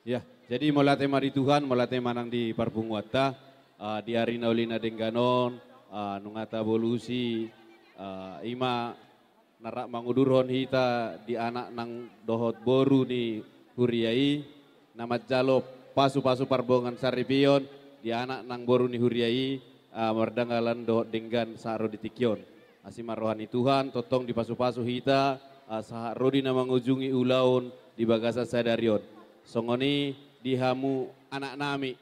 Ya, jadi mulai tema di Tuhan, mulai tema nang di Parpunguata, di hari naulina dengganon, nungata bolusi, ima narak mangudurhon hita di anak nang dohot boru ni huriai, nama jalo pasu-pasu parbongan saripion, di anak nang boru ni huriai, merdanggalan dohot denggan saro di tikion. Asima rohani Tuhan, totong di pasu-pasu hita, sahak rodi na mangujungi ulaun di bagasan sadarion. Songoni dihamu anak nami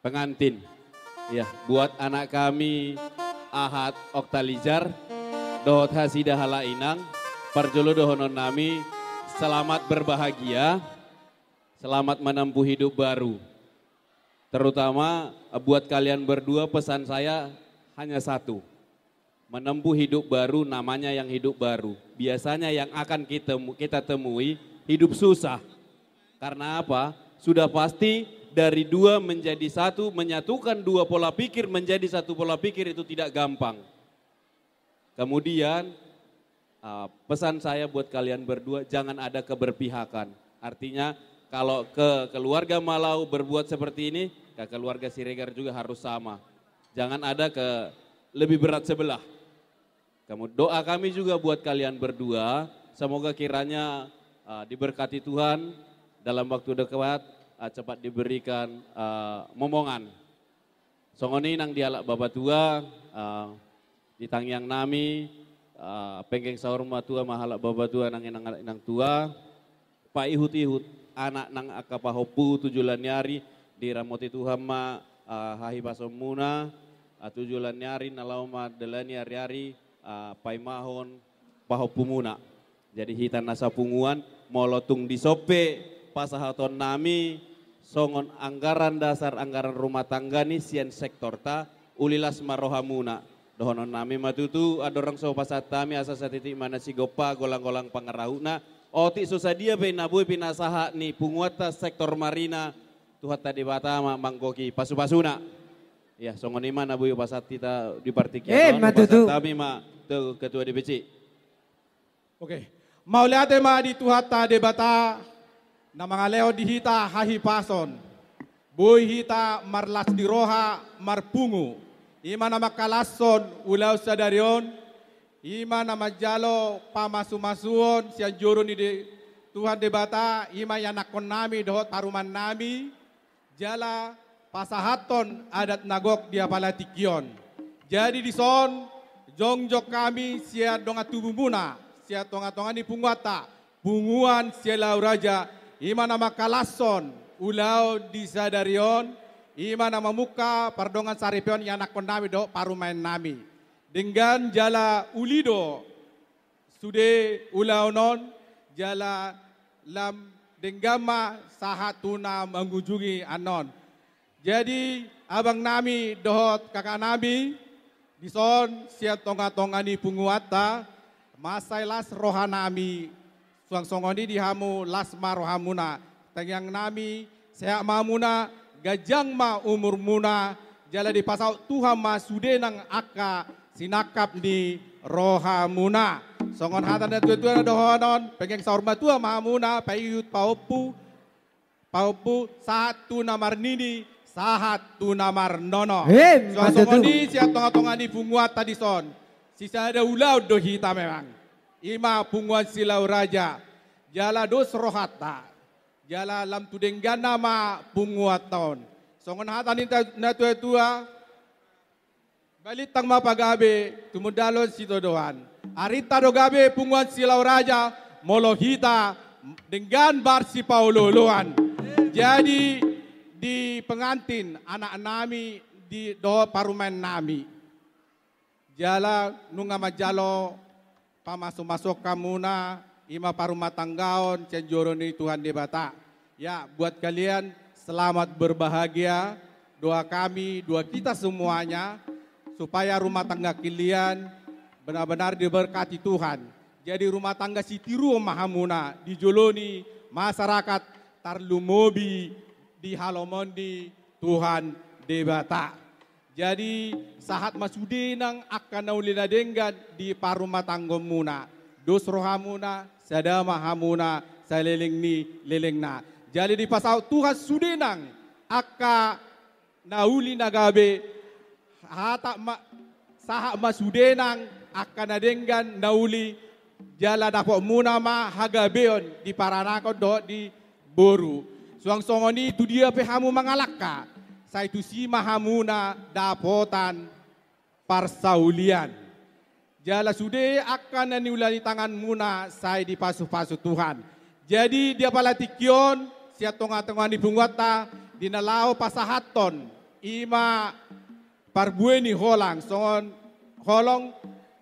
pengantin ya buat anak kami Ahad Oktalijar dohot hasidah hala inang parjolo dohonon nami selamat berbahagia, selamat menempuh hidup baru. Terutama buat kalian berdua pesan saya hanya satu, menempuh hidup baru, namanya yang hidup baru. Biasanya yang akan kita temui hidup susah. Karena apa? Sudah pasti dari dua menjadi satu, menyatukan dua pola pikir menjadi satu pola pikir itu tidak gampang. Kemudian pesan saya buat kalian berdua, jangan ada keberpihakan. Artinya kalau ke keluarga Malau berbuat seperti ini, ke keluarga Siregar juga harus sama. Jangan ada ke lebih berat sebelah. Kemudian doa kami juga buat kalian berdua, semoga kiranya diberkati Tuhan, dalam waktu dekat cepat diberikan momongan. Songoni nang dialak bapa tua, ditangyang nami, penggeng sahur matua mahalak bapa tua nang inang tua, pa ihut anak nang akapahopu tujulan nyari di ramoti Tuhan ma hahi pasomuna, tujulan nyari nalau ma delani hari-hari paimahon pahopumuna. Jadi hitan nasa punguan molotung di sope pasahaton nami songon anggaran dasar anggaran rumah tangga ni sian sektor ta ulilas marohamuna dohonon nami matutu adorang so pasatami asa satiti mana si gopa golang-golang pangarahuna oti susadia be nabui pinasaha ni punguata sektor marina tuhat tadi batama manggoki pasu-pasuna ya songon ima nabui pasat kita di partikian pasatami ma tu ketua DPC. Oke, mau lihat ma di tuhat tadi bata na mga leo di hita hahi pason, buhay hita marlas di roha marpungu, ima na makalason ulaw sa darion, ima na majalo pamasumasuon siya juro ni Tuhan de bata, ima yanakon nami dohot paruman nami, jala pasahaton adat nagok dia palatikyon. Jadi di son, jongjok kami siya donga tubuh muna, siya tonga-tonga ni punguata, punguan siya lauraja, ima nama kalason ulau di sadarion, ima nama muka pardongan saripion yang nakon nami do parumain nami. Dengan jala ulido sude ulau non jala lam denggama sahatuna mengunjungi anon. Jadi abang nami dohot kakak nami dison siat tonga-tonga ni punguata masailas rohanami suang songoni dihamu lasma rohamuna tangyang nami seak mamuna gajang ma umur muna jala di pasau Tuhan ma sude nang aka sinakap di rohamuna songon hatan dan tuan-tuan dohonon pengen saur matua mahamuna payut paupu satu namar nini sahat tu namar nono suang songoni siat tonga-tonga ni punguat tadi son sisa ada ulau dohita memang ima punguan silau raja, jala dos rohata, jala lam tudenggan nama punguaton. Songon hatan na tua-tua, balitang mapagabe, tumudalon si Todohan. Arita do gabe punguan silau raja, molohita, dengan bar si Paululuan. Jadi di pengantin anak nami di do parumen nami. Jala nunga majalo pamasuk-masuk kamuna ima parumah tanggaon cenjoro ni Tuhan di bata. Ya buat kalian selamat berbahagia, doa kami, doa kita semuanya supaya rumah tangga kalian benar-benar diberkati Tuhan. Jadi rumah tangga sitiru mahamuna dijoloni masyarakat tarlumobi di halomondi Tuhan di bata. Jadi sahat masude nang akan naulina denggan di paruma tanggom muna. Dos rohamuna, sadama hamuna, saliling ni liling na. Jadi di pasal Tuhan sudenang aka nauli nagabe hata saha masudenang akan nadenggan nauli jala dapat muna ma hagabeon di paranakon do di boru. Suang songoni itu dia pehamu mangalaka. Saya itu si mahamuna dapotan parsaulian. Jala sude akan naniulani tangan muna saya di pasu-pasu Tuhan. Jadi dia palatikion siya tonga-tonga ni bungwata dinalao pasahaton ima parbueni holang songon holong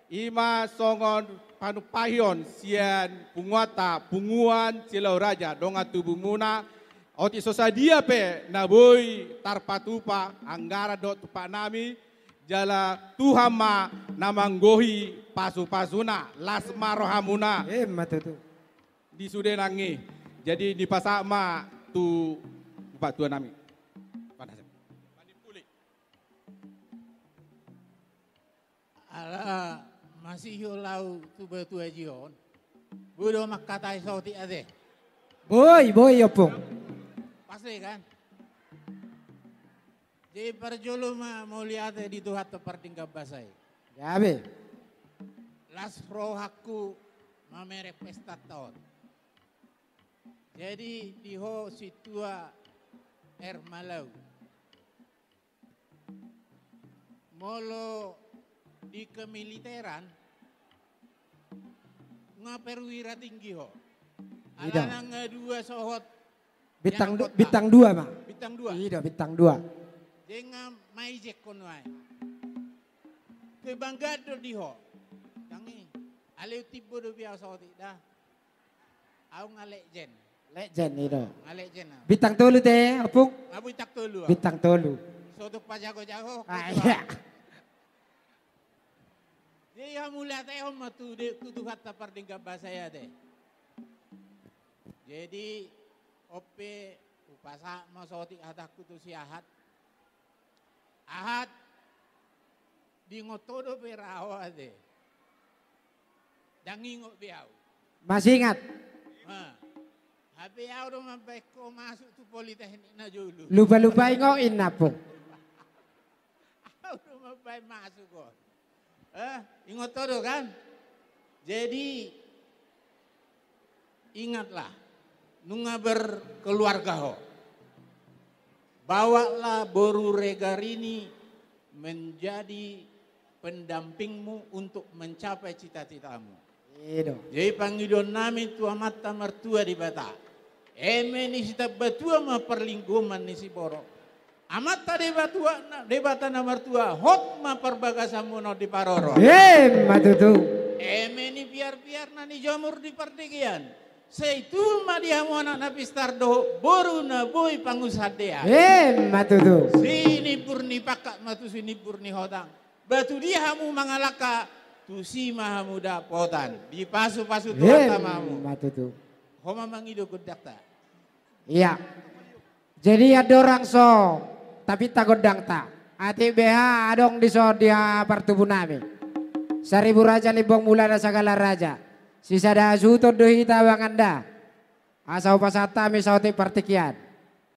ima songon panupahion sian punguata punguan silau raja donga tubuh muna oti sosadia pe naboi tarpatupa anggara dot tupa nami jala tuhama namanggohi pasu-pasuna lasmarohamuna matutu di sudenangi jadi di pasama tu Pak Tuan nami ala masih yulau tu betul ajion. Bodoh mak kata sauti ade. boy opung Pasti kan? Jadi perjulu mau lihat di tuhat tertinggal basai. gabe Las pro hakku mamerek pesta tahun. Jadi di ho situa Malau. Molo di kemiliteran ngaperwira tinggi ho. Iya. Ala nang dua sohot bintang 2 mak bintang dua. iya bintang 2 Dengan maijek konwai. Kebanggado di ho. Tangi. Aleu tibo do biasa ho dah. Au ngalek jen. legend itu Ngalek jen. bintang 3 teh opung Abu tak tolu. bintang 3 Soto pajago-jago. iya Jadi kamu lihat om tu tutu kata pardingga bahasa ya deh. Jadi ope upasa masoti hataku tu si Ahad. Ahad di ngotodo berawa deh. Dangingok biau. masih ingat Habis aku udah sampai kau masuk tu politeknik na dulu. lupa ingoin apung Aku udah sampai masuk kok. Ingat todo kan? Jadi ingatlah, nunga berkeluarga ho. Bawalah boru regar ini menjadi pendampingmu untuk mencapai cita-citamu. itu Jadi pangidon nami tua mata mertua di bata. Ni sita batua ma perlingkuman ni si borok. Amata debata na mertua hot ma perbagasamu no di paroro. matutu Ni biar na ni jamur di pertigian. Seitu ma dia mo anak na pistardo boru na boy pangusadea. matutu Sini purni pakak matu sini purni hodang. Batu dia hamu mangalaka tu si mahamu dapotan. Di pasu-pasu tuata mamu. matutu Homa mangido godakta. iya jadi ada orang so tapi tak godang tak ati BH adong di so dia pertubuh nami 1000 raja libong mulai segala raja sisa dah suto dohi tawang anda asau pasata misauti partikian